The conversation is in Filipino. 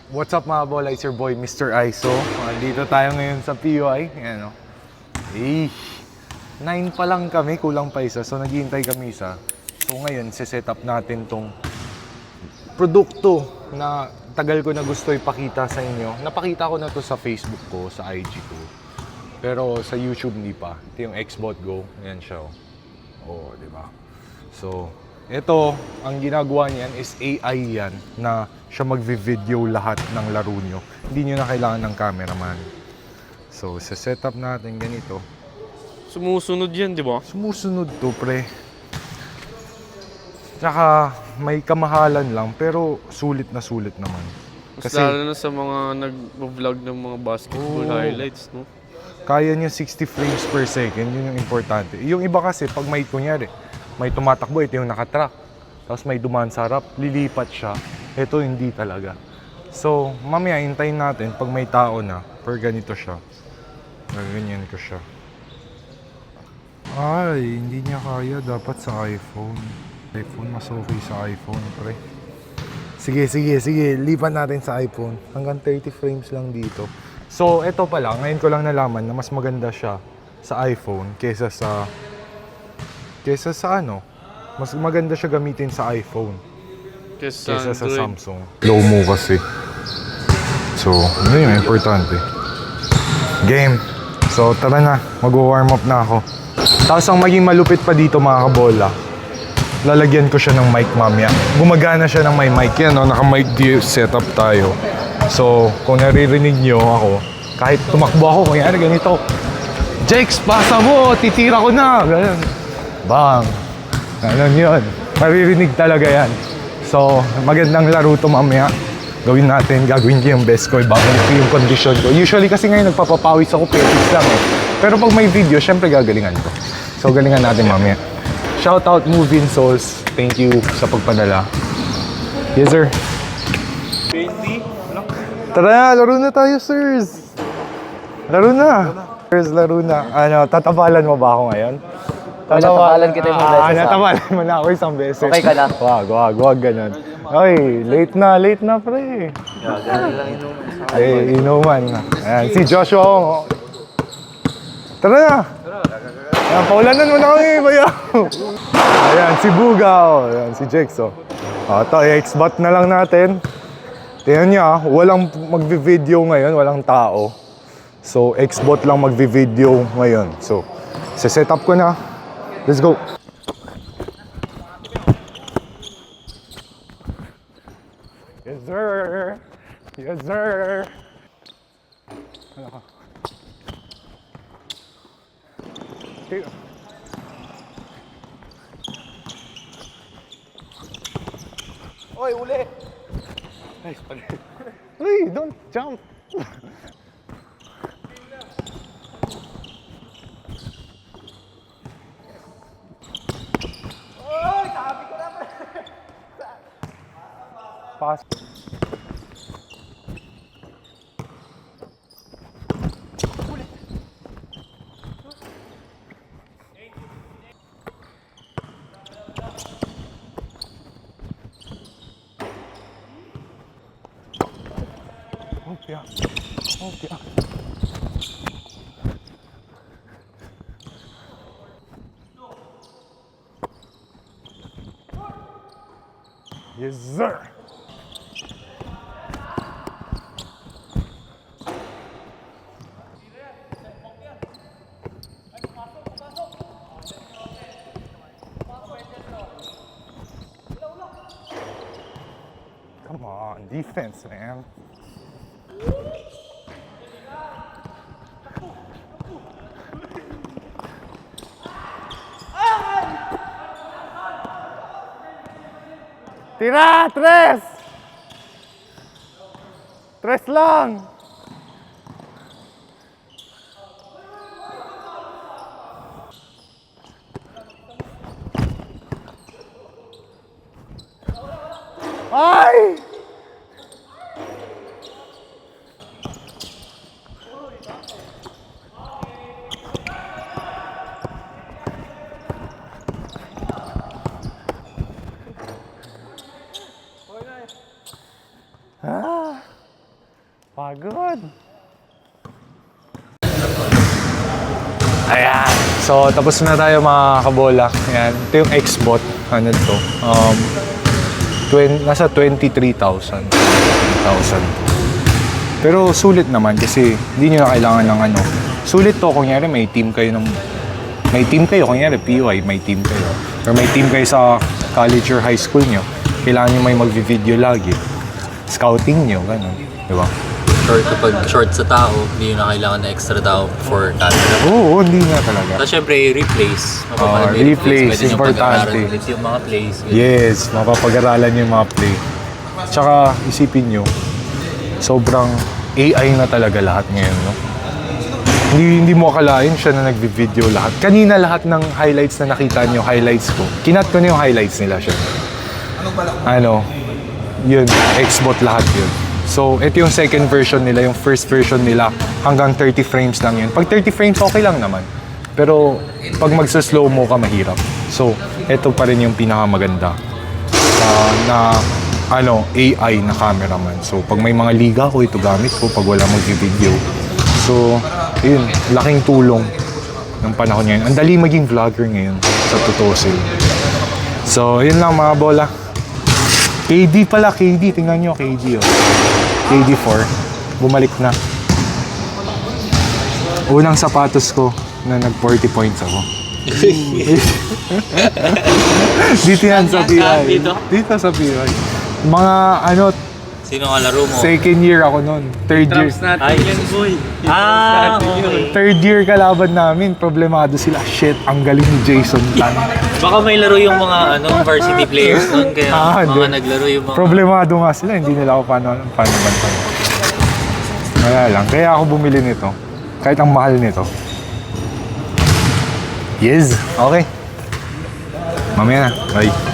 What's up mga bola? It's your boy Mr. ISO. Dito tayo ngayon sa PUI. Ayan o. 9 pa lang kami, kulang pa isa. So naghihintay kami isa. So ngayon, set up natin tong produkto na tagal ko na gusto ipakita sa inyo. Napakita ko na to sa Facebook ko, sa IG ko. Pero sa YouTube hindi pa. Ito yung Xbot Go. Ayan siya o. Oo, di ba? So, ito, ang ginagawa niyan is AI yan na siya magvi-video lahat ng laro nyo. Hindi nyo na kailangan ng cameraman. So, sa setup natin ganito. Sumusunod yan, di ba? Sumusunod to, pre. Tsaka, may kamahalan lang, pero sulit naman. Mas lalo na sa mga nag-vlog ng mga basketball highlights, no? Kaya niya 60 frames per second, yun yung importante. Yung iba kasi, pag may kunyari, may tumatakbo, ito yung nakatrack. Tapos may dumaan sa harap, lilipat siya. Ito hindi talaga. So, mamaya hintayin natin pag may tao na, per ganito siya. Ganyan ko siya. Ay, hindi niya kaya. Dapat sa iPhone. iPhone, mas okay sa iPhone, pre. Sige. Lipat natin sa iPhone. Hanggang 30 frames lang dito. So, ito pala. Ngayon ko lang nalaman na mas maganda siya sa iPhone kesa sa ano, mas maganda siya gamitin sa iPhone kesa sa Samsung. Low mo kasi. So, yun yung importante. Game. So, tara na. Mag-warm up na ako. Tapos ang maging malupit pa dito mga kabola, lalagyan ko siya ng mic mamaya. Gumagana siya ng may mic. Yan, no? Naka-mic setup tayo. So, kung naririnig nyo ako, kahit tumakbo ako, kunyari ganito, Jex, pasa mo! Titira ko na! Ganun. Bang! Ganun yun. Maririnig talaga yan. So, magandang laro to mamaya. Gawin ko yung best ko. Babalik ko yung condition ko. Usually kasi ngayon nagpapapawis ako, petics lang eh. Pero pag may video, syempre gagalingan ko. So, galingan natin mamaya. Shoutout Moving Souls. Thank you sa pagpadala. Yes, sir. 20? Tara, laro na tayo, sirs. Laro na. Sirs, laro na. Ano, tatabalan mo ba ako ngayon? Natapalan kita yung beses. Natapalan mo na ako isang beses. Okay ka na? Wag ganun. Ay, late na, pre. Ganun lang inuman. Ay, inuman. Ayan, si Joshua. Tara na. Ayan, paulanan mo na kami, bayaw. Ayan, si Bugaw. Ayan, si Jexo. Ito, i-Xbot na lang natin. Tingnan niya, walang magvi-video ngayon, walang tao. So, Xbot lang magvi-video ngayon. So, set up ko na. Let's go. Yes, sir. Yes, sir. Ano ka? Oy, uli! Nice pala. Hey, don't jump. Pass. Okay. Yes, sir. Come on, defense, man. Tira! Tres! Tres lang! Ay! Pagod. Ayan. So, tapos na tayo mga kabola. Ayan. Ito yung X-Bot. Ano to? Nasa 23,000. 20,000. Pero sulit naman kasi hindi nyo na kailangan ng ano. Sulit to, kunyari may team kayo kunyari PY, may team kayo. Or may team kayo sa college or high school nyo. Kailangan nyo may mag-video lagi. Scouting nyo, gano'n. Diba? Kapag short sa tao, hindi nyo na kailangan na extra tao for camera. Oo, hindi nga talaga. Tapos syempre, replace. Replace, Pwede nyo importante. pag-aralan ulit yung mga plays. Yes, mapapag-aralan nyo yung mga play. Tsaka isipin nyo, sobrang AI na talaga lahat ngayon, no? Hindi mo akalain siya na nagbi-video lahat. Kanina lahat ng highlights na nakita nyo, highlights ko. Kinat ko na yung highlights nila siya. Yun, Xbot lahat yun. So, ito yung second version nila, yung first version nila, hanggang 30 frames lang yun. Pag 30 frames, okay lang naman. Pero, pag magsa-slow mo ka, mahirap. So, ito pa rin yung pinakamaganda na AI na cameraman. So, pag may mga liga ko, ito gamit ko pag wala mag-video. So, yun, laking tulong ng panahon ngayon. Ang dali maging vlogger ngayon, sa tutusin. So, yun lang mga bola. KD pala, KD. Tingnan nyo, KD. KD4. Bumalik na. Unang sapatos ko na nag 40 points ako. Dito yan sa PI. Dito sa PI. Mga Sino nga laro mo? second year ako noon. Third year. Natin yan, boy. Okay. Third year kalaban namin. Problemado sila. Shit, ang galing ni Jason Tan. Baka may laro yung mga varsity players nun, kaya hindi. mga naglaro yung mga... Problemado nga sila. Hindi nila ako paano bantan. Wala lang. Kaya ako bumili nito. Kahit ang mahal nito. Yes. Okay. Mamaya na. Bye.